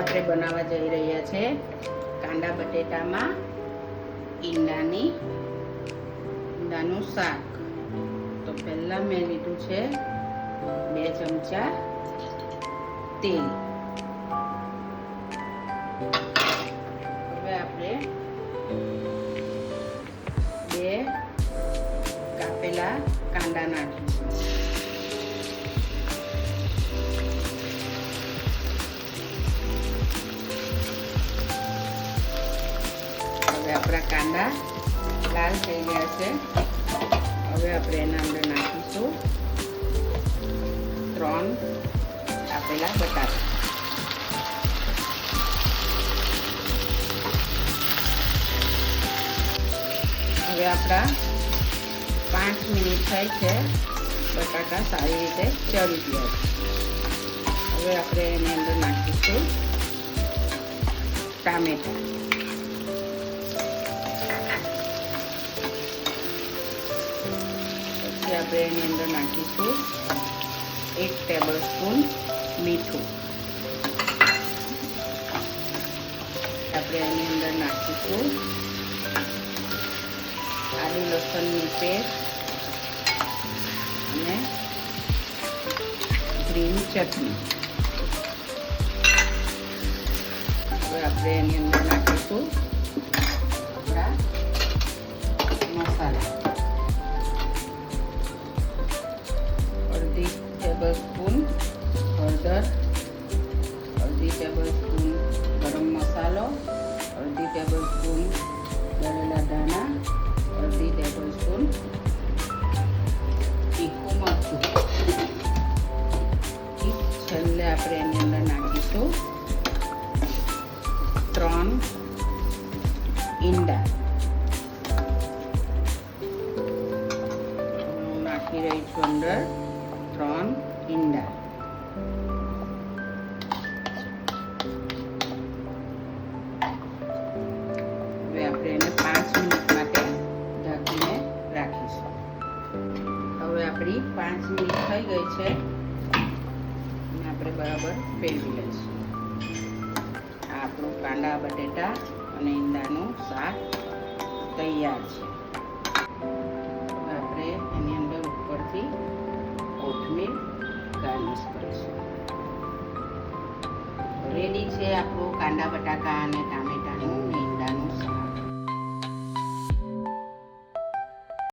આપણે બનાવવા જઈ રહ્યા છે કાંદા બટેટામાં ઈંડાનું શાક. તો પહેલા મેં લીધું છે 2 ચમચા તેલ. હવે આપણે 2 કાપેલા કાંદા નાખીશું. હવે આપણા કાંદા લાલ થઈ ગયા છે. હવે આપણે એના અંદર નાખીશું 3 કાપેલા બટાકા. હવે આપણા 5 મિનિટ થાય છે. બટાકા સારી રીતે ચડી ગયા છે. હવે આપણે એની અંદર નાખીશું ટામેટા. પછી આપણે એની અંદર નાખીશું 1 ટેબલ સ્પૂન મીઠું. આપણે એની અંદર નાખીશું આદુ લસણની પેસ્ટ અને ગ્રીન ચટણી. હવે આપણે એની અંદર નાખીશું આપણા મસાલા. અડધી ટેબલ સ્પૂન હળદર, અડધી ટેબલ સ્પૂન ગરમ મસાલો, અડધી ટેબલ સ્પૂન દળેલા ધાણા, અડધી ટેબલ સ્પૂન તીખું મરચું. છેલ્લે આપણે એની અંદર નાખીશું 3 ઈંડા. હું નાખી રહી છું અંદર 3 ઈંડા. હવે આપણે એને 5 મિનિટ માટે ઢાંકીને રાખીશું. હવે આપણી 5 મિનિટ થઈ ગઈ છે અને આપણે બરાબર ફેરવી લઈશું. આ આપણું કાંદા બટેટા અને ઈંડાનું શાક તૈયાર છે. હવે આપણે એની અંદર ઉપરથી કોથમીર ગાર્નિશ કરીશું. રેડી છે આપણું કાંદા બટાકા અને ટામેટાનું